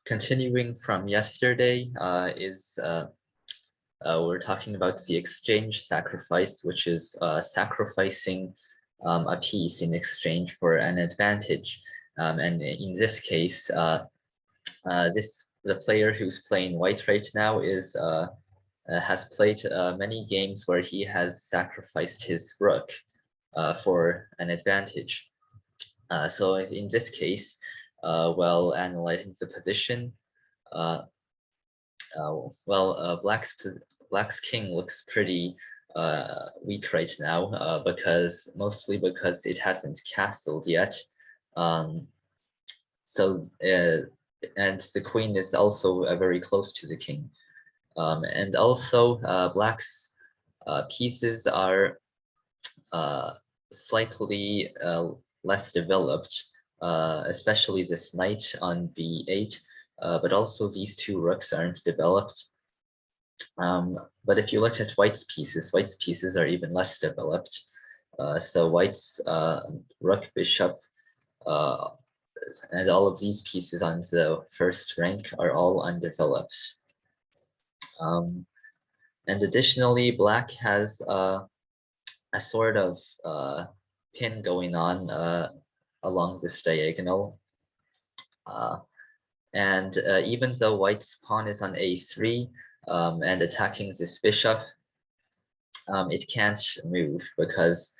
Continuing from yesterday, we're talking about the exchange sacrifice, which is sacrificing a piece in exchange for an advantage. And in this case, the player who's playing white right now has played many games where he has sacrificed his rook for an advantage. So in this case, while analyzing the position, uh, Black's king looks pretty weak right now, mostly because it hasn't castled yet. Um, so and the queen is also very close to the king. And also Black's pieces are slightly less developed, especially this knight on b8, but also these two rooks aren't developed. But if you look at White's pieces are even less developed. So White's rook, bishop, uh, and all of these pieces on the first rank are all undeveloped. And additionally, Black has a sort of pin going on along this diagonal. And even though White's pawn is on a3 and attacking this bishop, it can't move because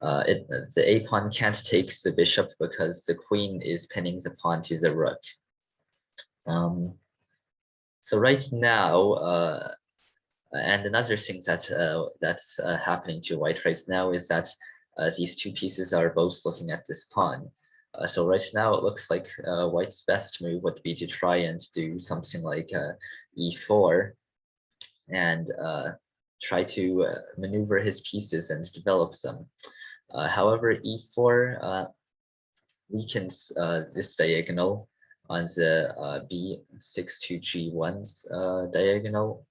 the a pawn can't take the bishop because the queen is pinning the pawn to the rook. So right now, and another thing that's happening to White right now is that these two pieces are both looking at this pawn. So right now it looks like White's best move would be to try and do something like e4 and try to maneuver his pieces and develop them. However, e4 weakens this diagonal on the b6 to g1's diagonal.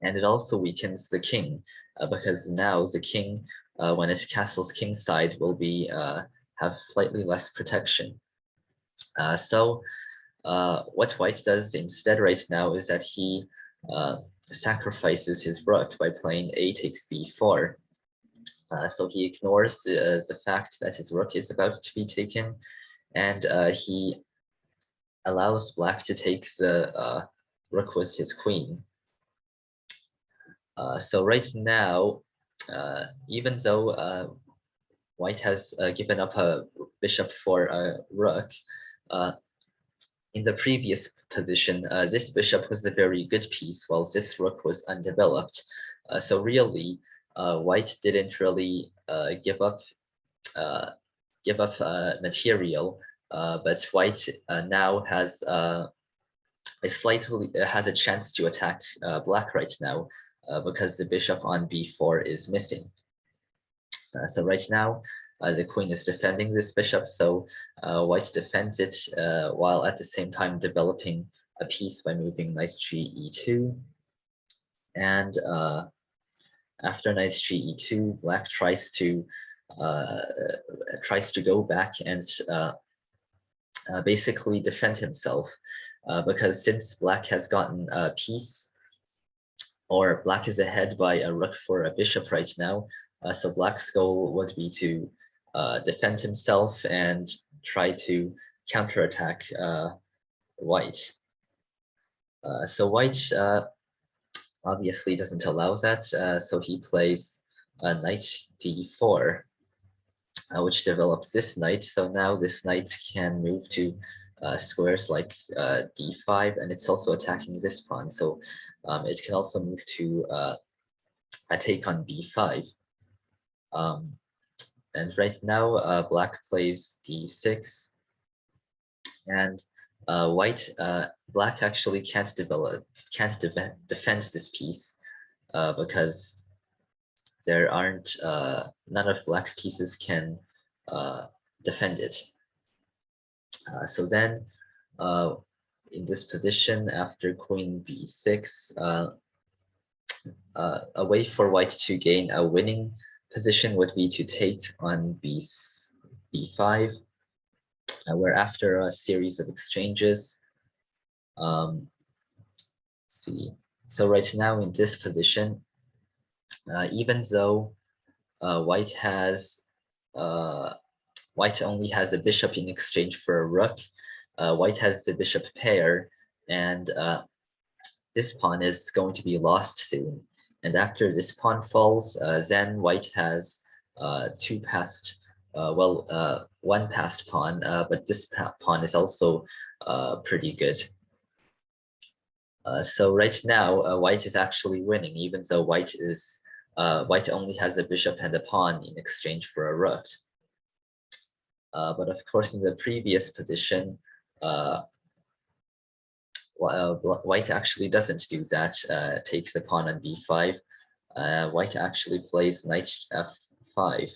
And it also weakens the king because now the king, when it castles kingside, will be have slightly less protection. So what White does instead right now is that he sacrifices his rook by playing a takes b4. So he ignores the fact that his rook is about to be taken, and he allows Black to take the rook with his queen. So right now, even though White has given up a bishop for a rook, in the previous position, this bishop was a very good piece, while this rook was undeveloped. So really, White didn't really give up material, but White now has has a chance to attack Black right now because the bishop on b4 is missing. So right now, the queen is defending this bishop, so White defends it while at the same time developing a piece by moving knight e2. And after knight e2, Black tries to go back and basically defend himself because since Black has gotten a piece, or Black is ahead by a rook for a bishop right now, so Black's goal would be to defend himself and try to counterattack White. So White obviously doesn't allow that, so he plays knight d4, which develops this knight. So now this knight can move to squares like d5, and it's also attacking this pawn. So it can also move to a take on b5. And right now, Black plays d6, and Black actually can't defend this piece because there aren't none of Black's pieces can defend it. So then, in this position, after queen b6, a way for White to gain a winning position would be to take on b5. where after a series of exchanges, let's see. So right now in this position, even though white has uh, white only has a bishop in exchange for a rook, white has the bishop pair, and this pawn is going to be lost soon. And after this pawn falls, then white has two passed, one passed pawn, but this pawn is also pretty good. So right now, white is actually winning, even though white only has a bishop and a pawn in exchange for a rook. But of course, in the previous position, uh, white actually doesn't do that, takes the pawn on d5. White actually plays knight f5,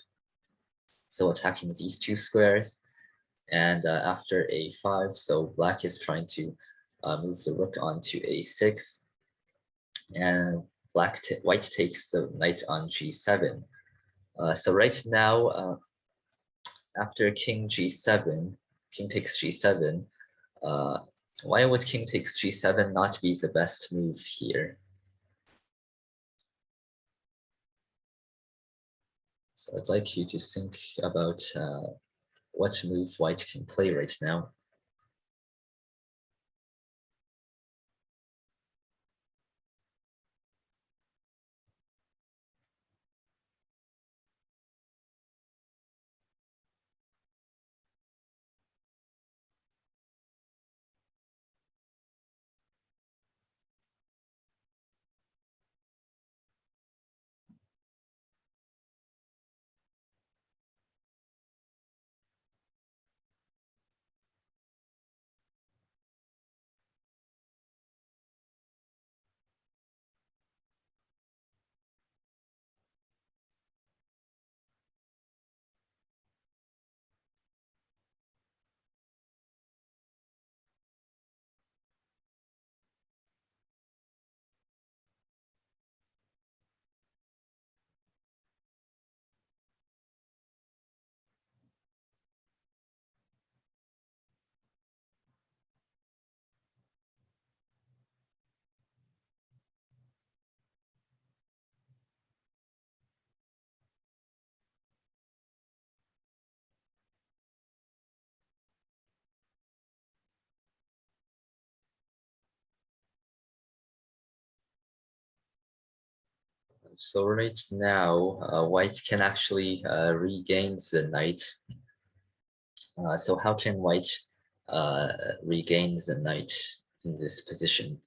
so attacking these two squares. And after a5, so black is trying to move the rook onto a6, and white takes the knight on g7. So right now, after king g7, king takes g7, uh, why would king takes g7 not be the best move here? So I'd like you to think about what move white can play right now. So right now, white can actually regain the knight. So how can white regain the knight in this position?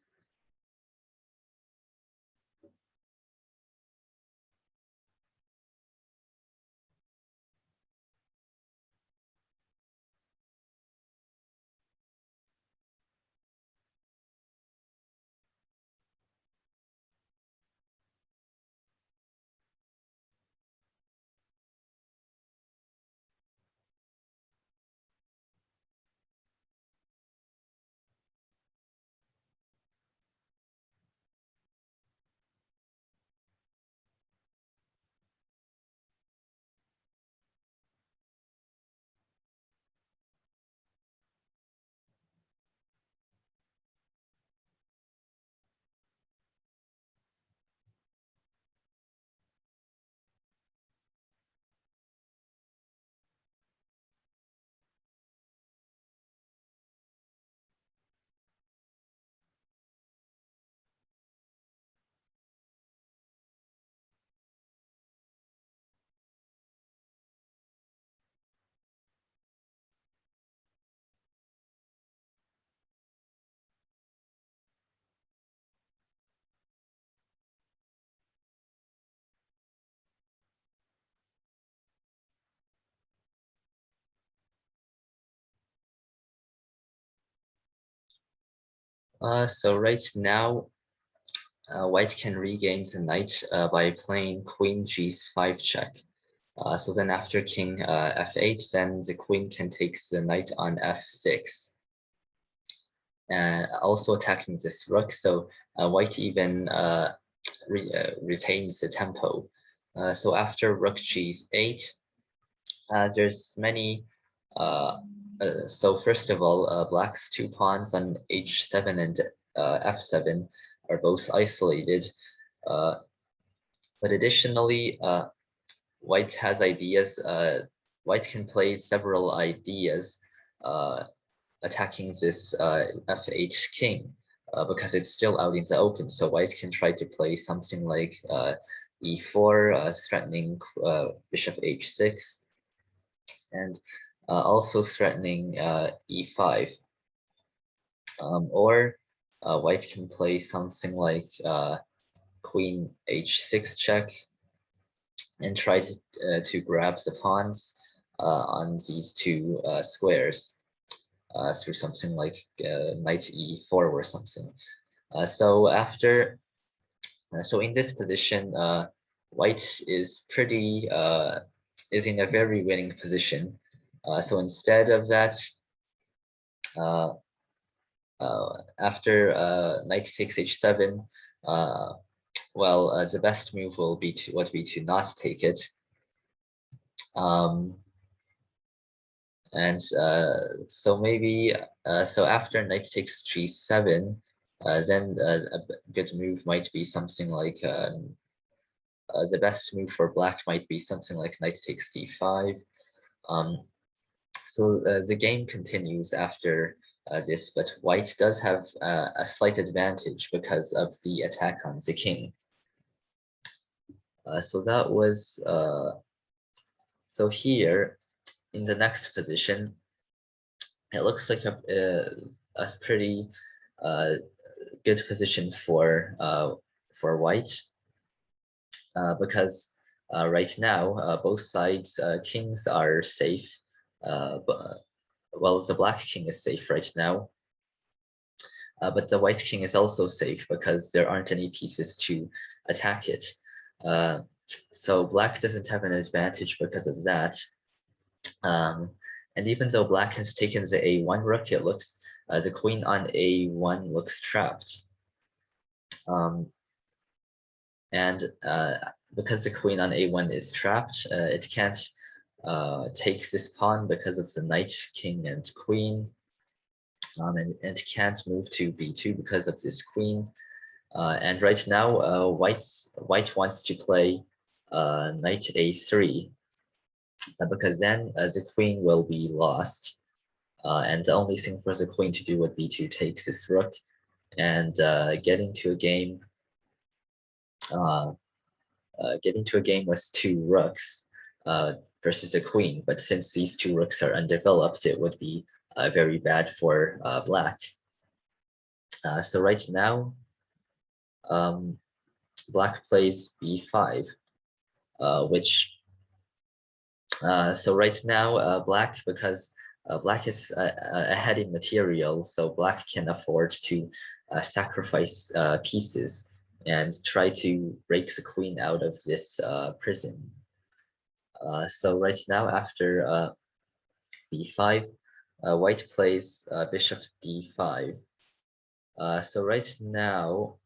So right now, white can regain the knight by playing queen g5 check. So then after king f8, then the queen can take the knight on f6. And also attacking this rook, so white even retains the tempo. So after rook g8, there's many So first of all, black's two pawns on h7 and f7 are both isolated. Uh, but additionally, white has ideas. White can play several ideas attacking this f8 king because it's still out in the open. So white can try to play something like e4, threatening bishop h6, and also threatening e5. Or white can play something like queen h6 check and try to grab the pawns on these two squares through something like knight e4 or something. So after, so in this position, white is pretty is in a very winning position. So instead of that, uh, after knight takes h7, well, the best move would be to not take it. And so maybe so after knight takes g7, then a good move might be something like the best move for black might be something like knight takes d5. So the game continues after this, but white does have a slight advantage because of the attack on the king. So that was so here in the next position, it looks like a pretty good position for white because right now both sides kings are safe. But well, the black king is safe right now, but the white king is also safe because there aren't any pieces to attack it. Uh, so black doesn't have an advantage because of that. Um, and even though black has taken the a1 rook, it looks the queen on a1 looks trapped. And because the queen on a1 is trapped, it can't take this pawn because of the knight, king, and queen. And it can't move to b2 because of this queen. And right now, white wants to play knight a3 because then the queen will be lost. And the only thing for the queen to do would be to take this rook and get into a game with two rooks versus a queen. But since these two rooks are undeveloped, it would be very bad for black. So right now, black plays b5, which so right now black, because black is ahead in material, so black can afford to sacrifice pieces and try to break the queen out of this prison. So right now after b5, white plays bishop d5. So right now,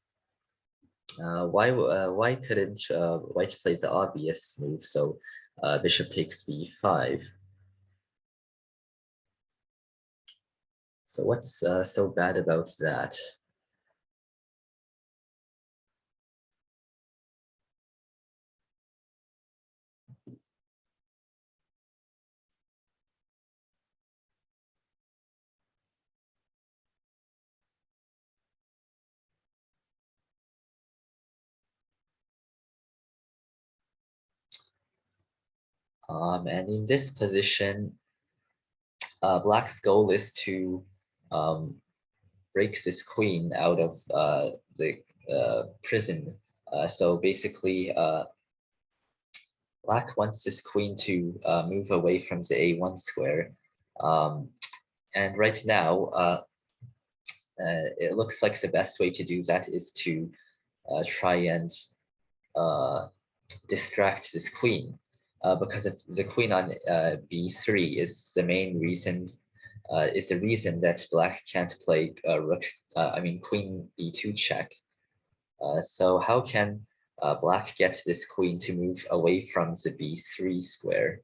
why couldn't white play the obvious move? So bishop takes b5. So what's so bad about that? And in this position, black's goal is to break this queen out of the prison. So basically, black wants this queen to move away from the a1 square. And right now, it looks like the best way to do that is to try and distract this queen. Because if the queen on b3 is the main reason, is the reason that black can't play rook, I mean queen b2 check. So how can black get this queen to move away from the b3 square?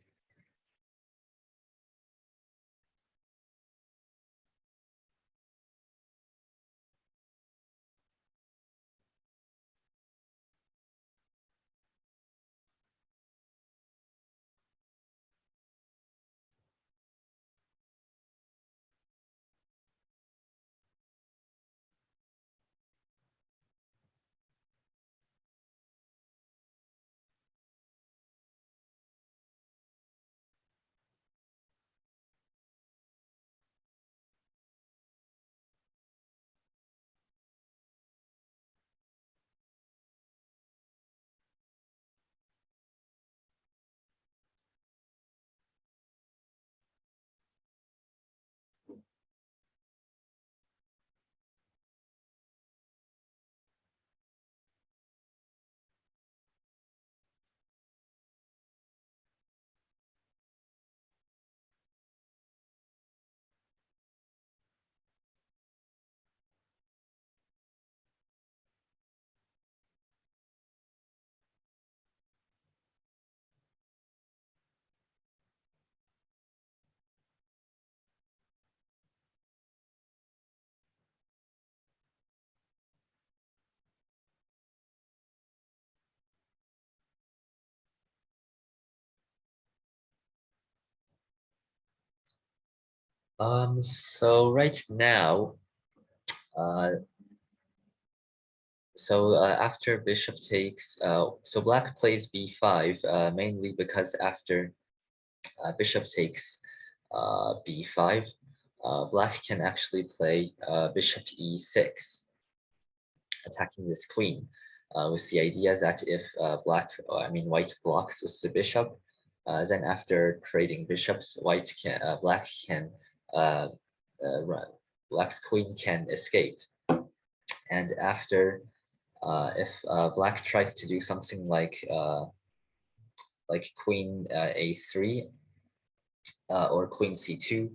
So right now, uh, after bishop takes, so black plays b5, mainly because after bishop takes b5, black can actually play bishop e6, attacking this queen, with the idea that if white blocks with the bishop, then after trading bishops, black can run. Black's queen can escape, and after if black tries to do something like queen a3 or queen c2,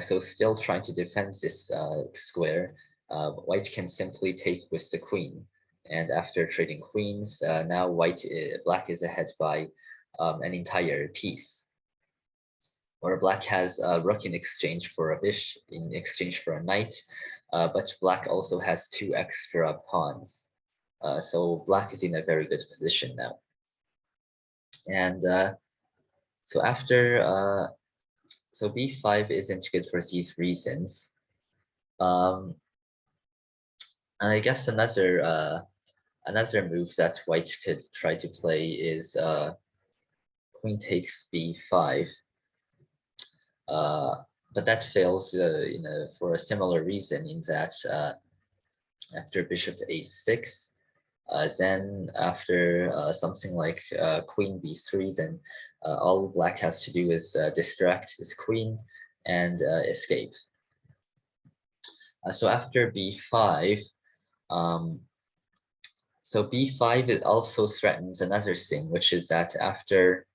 so still trying to defend this square, white can simply take with the queen. And after trading queens, now black is ahead by an entire piece. Or black has a rook in exchange for a in exchange for a knight, but black also has two extra pawns. So black is in a very good position now. And so after so b5 isn't good for these reasons. Um, and I guess another move that white could try to play is queen takes b5. Uh, but that fails, for a similar reason in that after bishop a6, then after something like queen b3, then all black has to do is distract this queen and escape. So after b5, um, so b5 it also threatens another thing, which is that after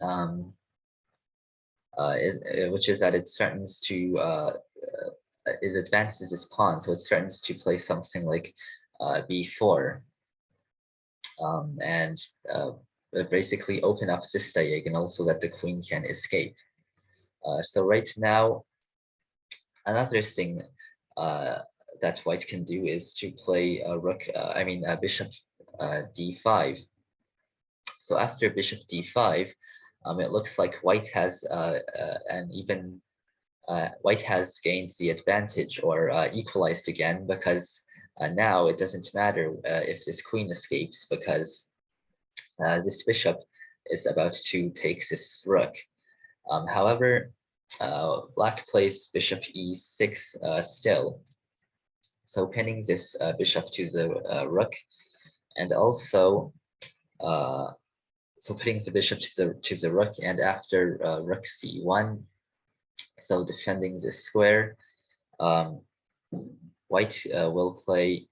um, which is that it threatens to it advances its pawn, so it threatens to play something like b4, and basically open up this diagonal so that the queen can escape. So right now, another thing uh, that white can do is to play a bishop d5. So after bishop d5, it looks like white has white has gained the advantage or equalized again, because now it doesn't matter if this queen escapes, because this bishop is about to take this rook. However, black plays bishop e6 still, so pinning this bishop to the rook, and also uh, so putting the bishop to the rook, and after rook c1, so defending this square, um, white will play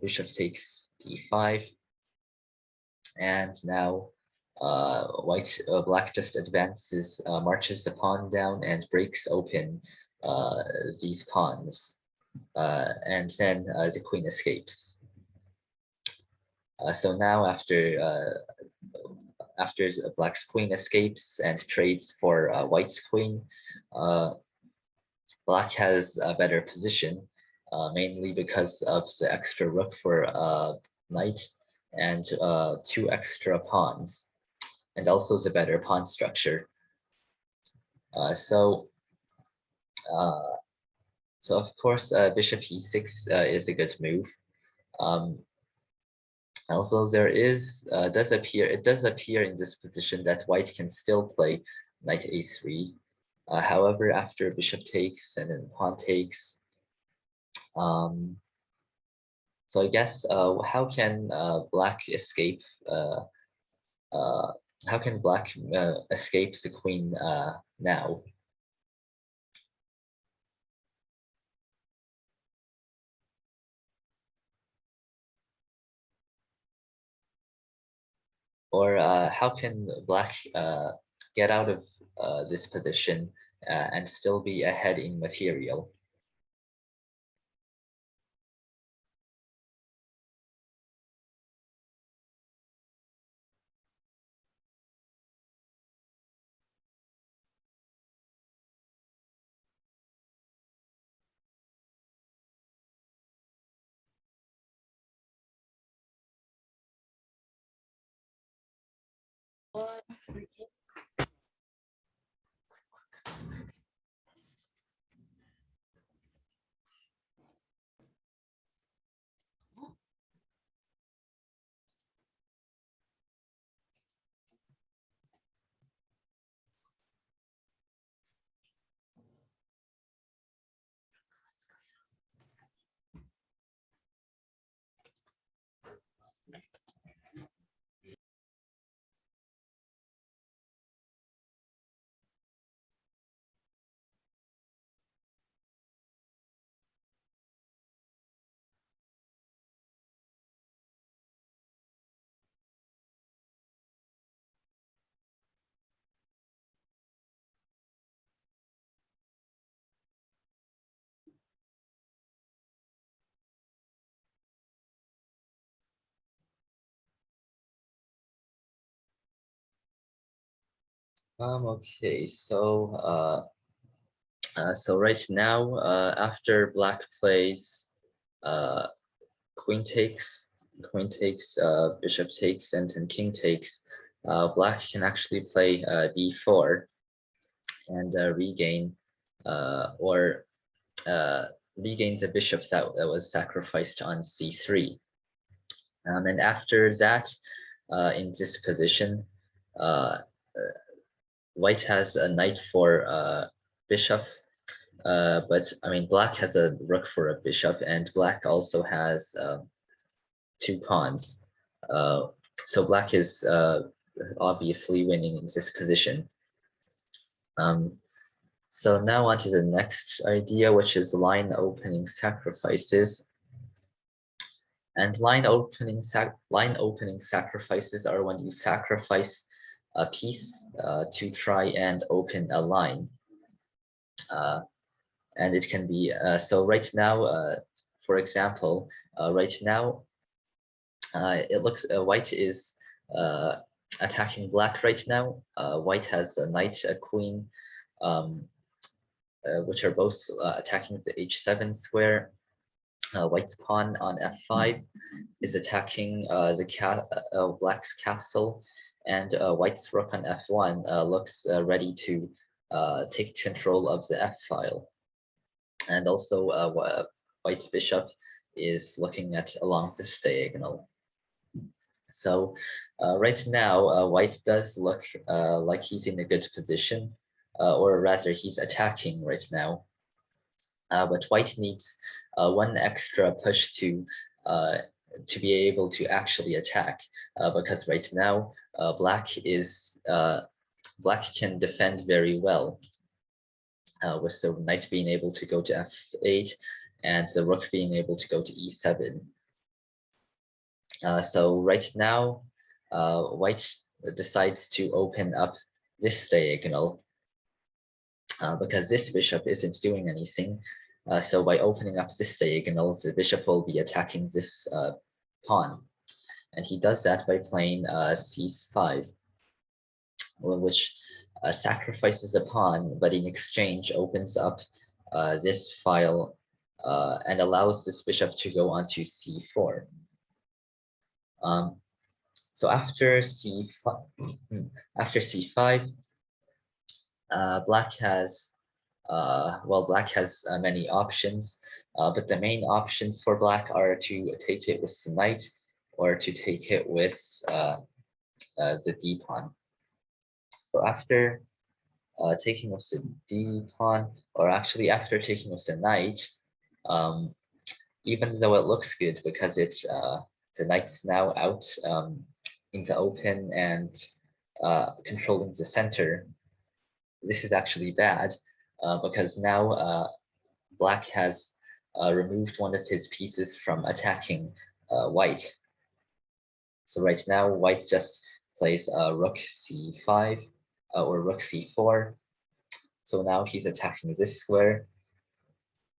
bishop takes d5, and now black just advances, marches the pawn down and breaks open these pawns, and then the queen escapes. So now after black's queen escapes and trades for white's queen, black has a better position, mainly because of the extra rook for knight and two extra pawns, and also the better pawn structure. So uh, of course, bishop e6 is a good move. Um, Also, it does appear in this position that white can still play knight a3. However, after bishop takes and then pawn takes, um, so I guess how can black escape? Uh, how can black escape the queen now? Or how can black get out of this position and still be ahead in material? Okay, so right now, after black plays uh, queen takes, bishop takes, and then king takes, black can actually play b4 and regain or uh, regain the bishop that was sacrificed on c3. And after that, in this position, uh, white has a knight for bishop, but I mean black has a rook for a bishop, and black also has two pawns. Uh, so black is obviously winning in this position. Um, so now on to the next idea, which is line opening sacrifices. And line opening sacrifices are when you sacrifice a piece to try and open a line. And it can be so right now, for example, right now it looks white is uh, attacking black right now. White has a knight, a queen, um, which are both attacking the h7 square. White's pawn on f5 is attacking black's castle, and white's rook on f1 looks ready to take control of the f file. And also white's bishop is looking at along this diagonal. So right now, white does look like he's in a good position, or rather he's attacking right now. But white needs one extra push to be able to actually attack, because right now black can defend very well, with the knight being able to go to f8 and the rook being able to go to e7. So right now, white decides to open up this diagonal because this bishop isn't doing anything. So by opening up this diagonal, the bishop will be attacking this pawn. And he does that by playing c5, which sacrifices a pawn, but in exchange opens up this file and allows this bishop to go onto c4. So after c5, black has black has many options, but the main options for black are to take it with the knight or to take it with the d pawn. So after taking with the d pawn, or actually after taking with the knight, um, even though it looks good because it's the knight's now out in the open and controlling the center, this is actually bad because now black has removed one of his pieces from attacking white. So right now, white just plays rook c5 or rook c4. So now he's attacking this square.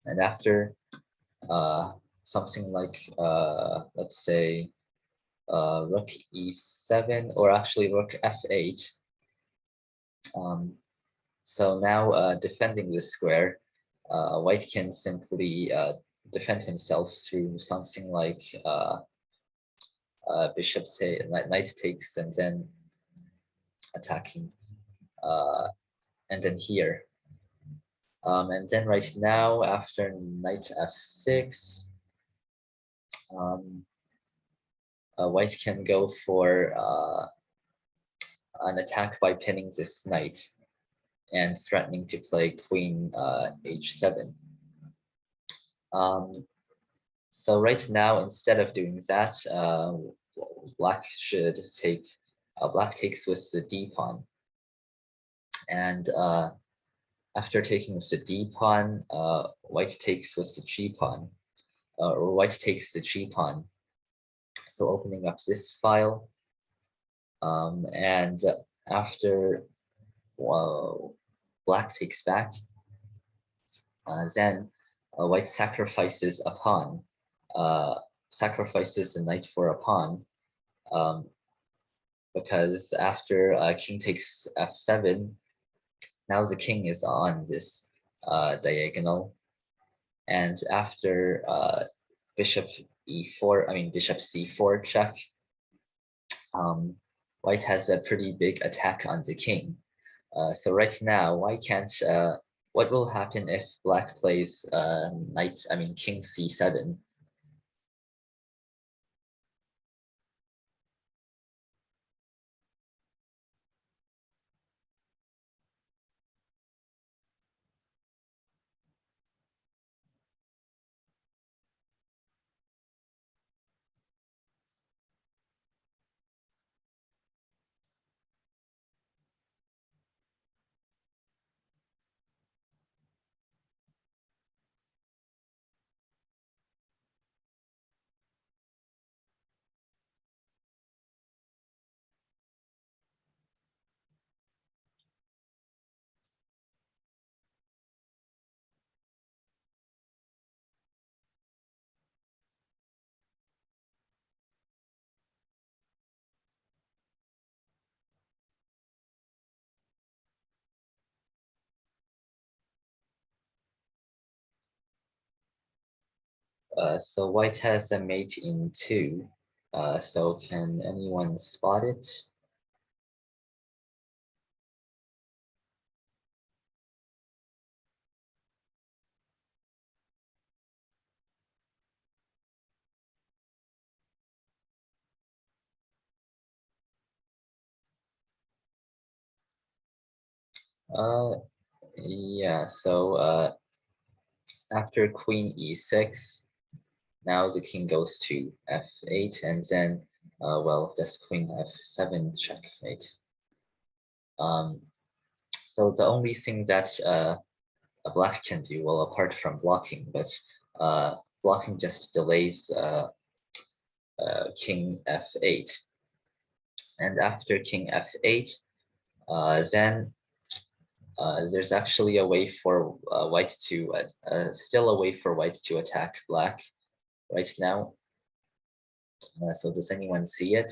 And after something like, let's say, rook e7, or actually rook f8. So now defending this square, white can simply defend himself through something like knight takes, and then attacking, and then here. And then right now, after knight f6, white can go for an attack by pinning this knight and threatening to play queen h7. So right now, instead of doing that, black should take, black takes with the d pawn. And after taking with the d pawn, white takes with the g pawn, or white takes the g pawn. So opening up this file, and after black takes back, then white sacrifices a pawn, sacrifices the knight for a pawn, because after king takes f7, now the king is on this diagonal, and after bishop e4, I mean bishop c4 check, um, white has a pretty big attack on the king. So right now, why can't what will happen if black plays king c7? So white has a mate in 2. So can anyone spot it? Uh, yeah, so after queen e6, now the king goes to f8, and then, well, that's queen f7 checkmate. Um, so the only thing that a black can do, well, apart from blocking, but blocking just delays king f8. And after king f8, then there's actually a way for white to, still a way for white to attack black right now. So does anyone see it?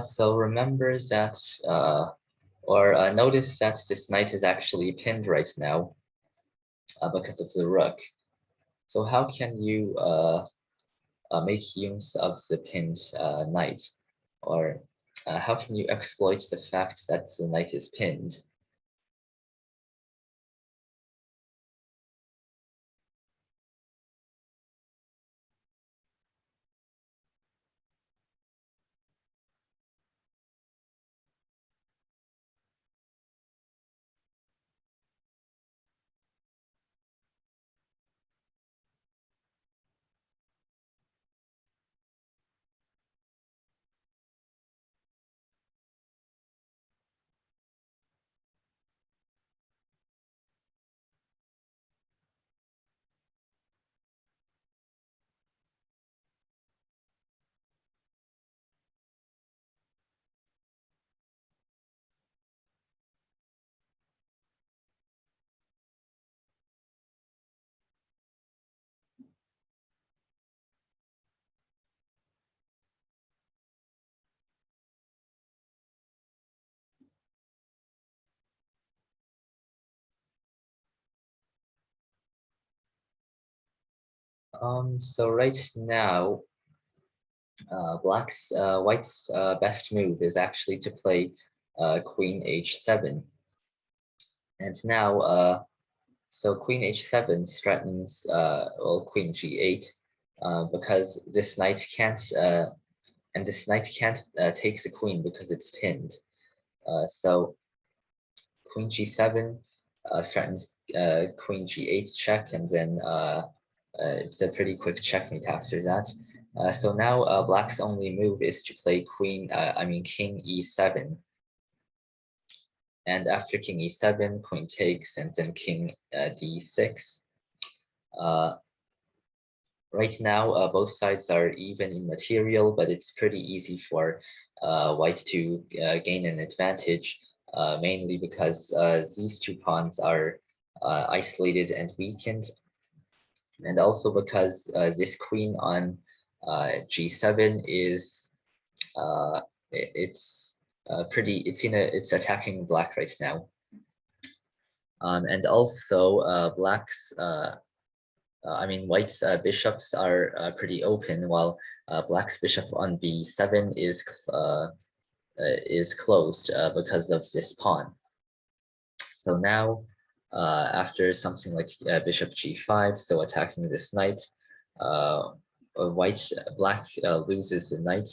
So remember that, or notice that this knight is actually pinned right now because of the rook. So how can you make use of the pinned knight? Or how can you exploit the fact that the knight is pinned? So right now, white's best move is actually to play queen h7. And now So queen h7 threatens well queen g8 because this knight can't and this knight can't take the queen because it's pinned. So queen g7 threatens queen g8 check, and then it's a pretty quick checkmate after that. So now black's only move is to play king e7. And after king e7, queen takes, and then king d6. Uh, right now, both sides are even in material, but it's pretty easy for white to gain an advantage, mainly because these two pawns are isolated and weakened, and also because this queen on g7 is it's it's attacking black right now. And also white's bishops are pretty open, while black's bishop on b7 is closed because of this pawn. So now, after something like bishop g5, so attacking this knight, black loses the knight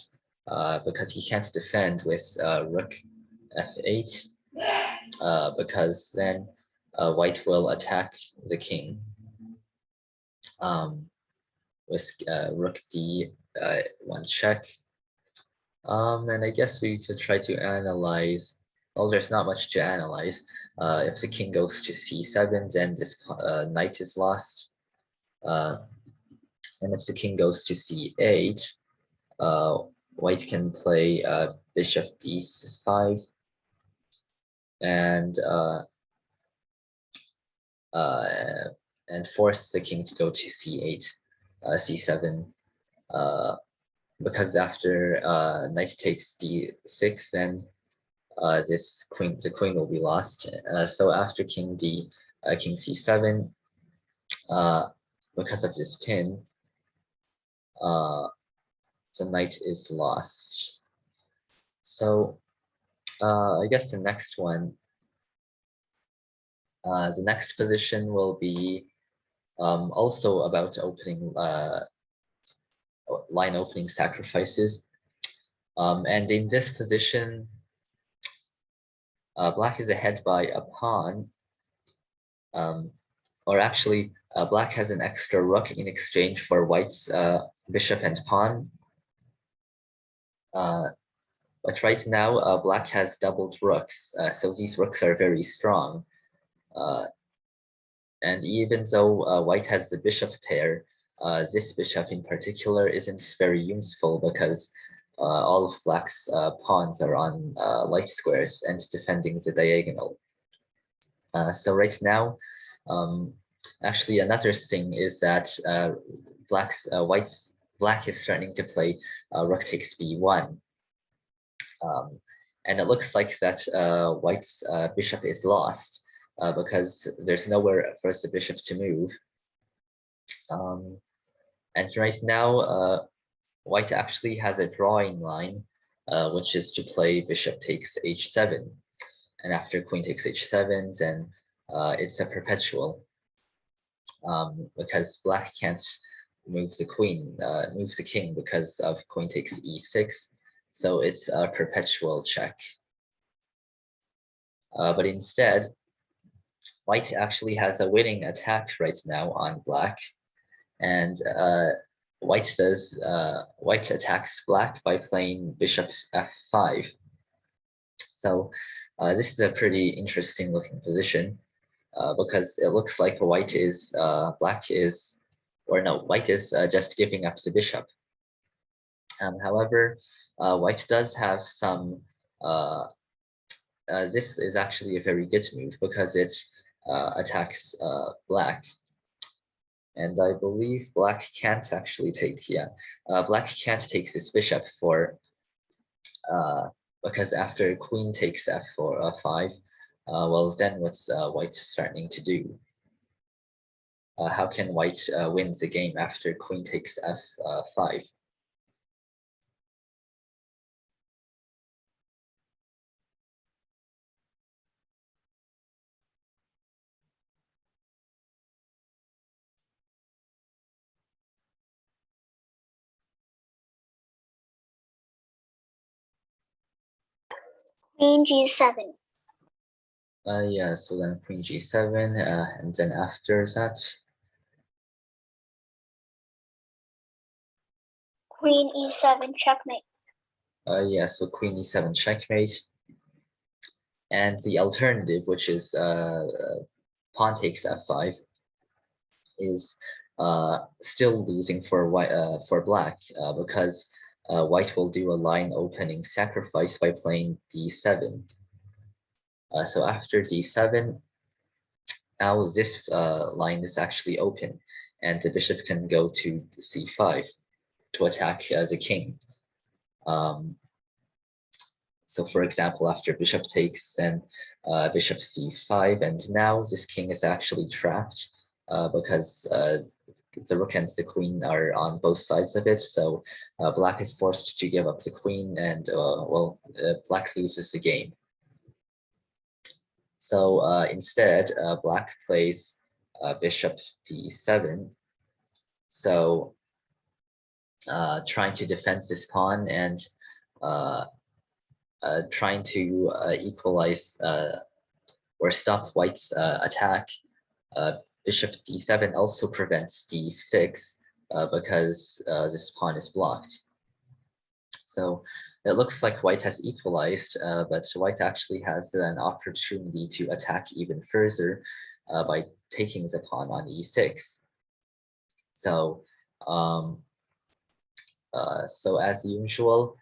because he can't defend with rook f8, because then white will attack the king with rook d1 check. And I guess we could try to analyze. Well, there's not much to analyze. If the king goes to c7, then this knight is lost. And if the king goes to c8, white can play bishop d5 and force the king to go to c8, c7, because after knight takes d6, then the queen will be lost. So after king c7, because of this pin, the knight is lost. So I guess the next one, the next position will be also about opening line opening sacrifices. And in this position, black is ahead by a pawn. Or actually, black has an extra rook in exchange for white's bishop and pawn. But right now, black has doubled rooks, so these rooks are very strong. And even though white has the bishop pair, this bishop in particular isn't very useful because all of black's pawns are on light squares and defending the diagonal. So right now, actually another thing is that black is threatening to play rook takes b1. And it looks like that white's bishop is lost because there's nowhere for the bishop to move. And right now, white actually has a drawing line, which is to play bishop takes h7. And after queen takes h7, then it's a perpetual, because black can't move the king because of queen takes e6. So it's a perpetual check. But instead, white actually has a winning attack right now on black, and white attacks black by playing bishop f5. So this is a pretty interesting looking position because it looks like white is just giving up the bishop. However, white does have some. This is actually a very good move because it attacks black. And I believe black can't actually take, black can't take this bishop because after queen takes f5, well, then what's white starting to do? How can white win the game after queen takes f5? Queen G7. Yeah, so then Queen G7, and then after that, Queen E7 checkmate. yeah, so Queen E7 checkmate. And the alternative, which is pawn takes F5, is still losing for white for black because white will do a line opening sacrifice by playing D7. So after D7, now this line is actually open, and the bishop can go to C5 to attack the king. Um, so for example, after bishop takes, then bishop c5, and now this king is actually trapped because the rook and the queen are on both sides of it. So black is forced to give up the queen, and well, black loses the game. So instead, black plays bishop d7. So trying to defend this pawn and uh, trying to equalize or stop white's attack. Bishop d7 also prevents d6 because this pawn is blocked. So it looks like white has equalized, but white actually has an opportunity to attack even further by taking the pawn on e6. So, so as usual,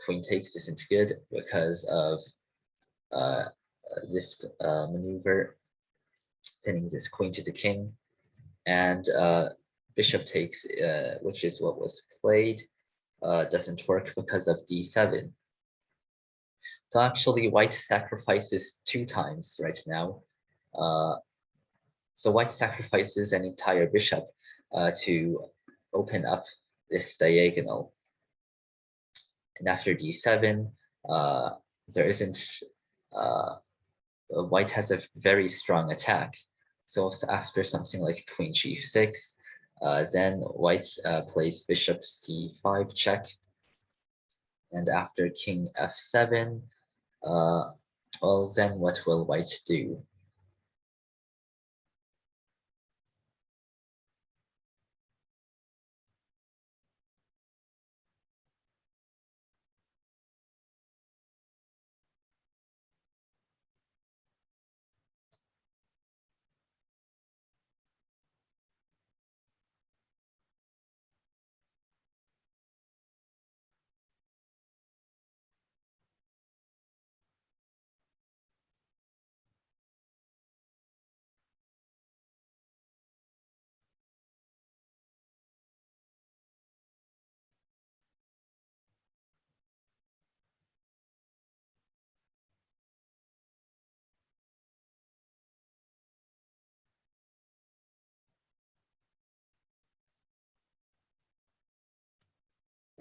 queen takes isn't good because of uh, this maneuver, pinning this queen to the king, and bishop takes, which is what was played, doesn't work because of d7. So actually, white sacrifices 2 times right now. Uh, so white sacrifices an entire bishop to open up this diagonal. And after d7, uh, there isn't uh, white has a very strong attack. So after something like queen g6, then white plays bishop c5 check. And after king f7, well, then what will white do?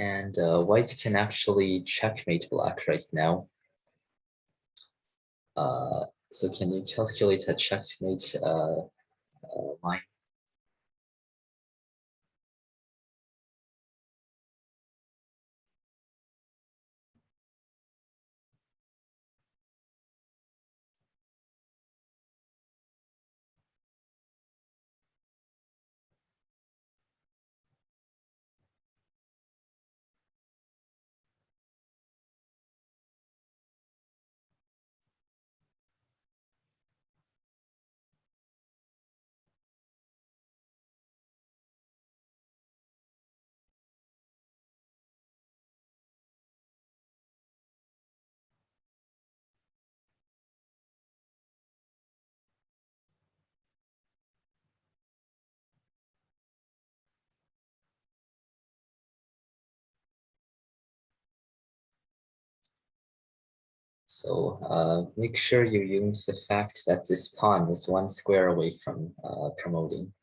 And white can actually checkmate black right now. So can you calculate a checkmate line? So make sure you use the fact that this pawn is 1 square away from promoting.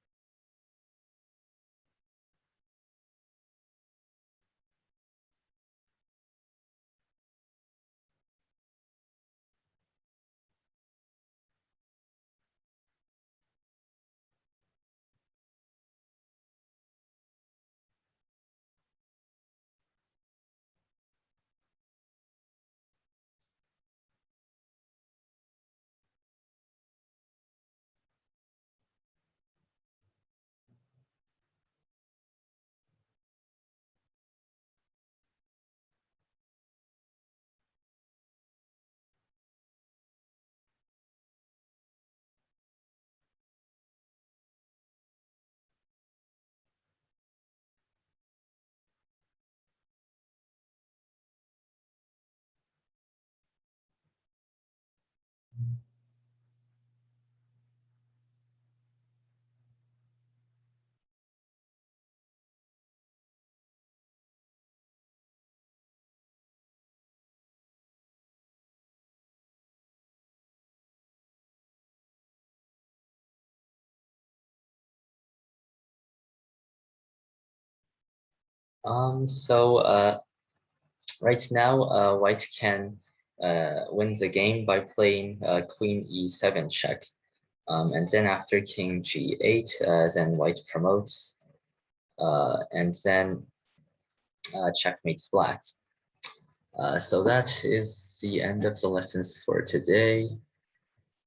Right now, white can win the game by playing queen e7 check. And then after king g8, then white promotes, and then checkmates black. So that is the end of the lessons for today.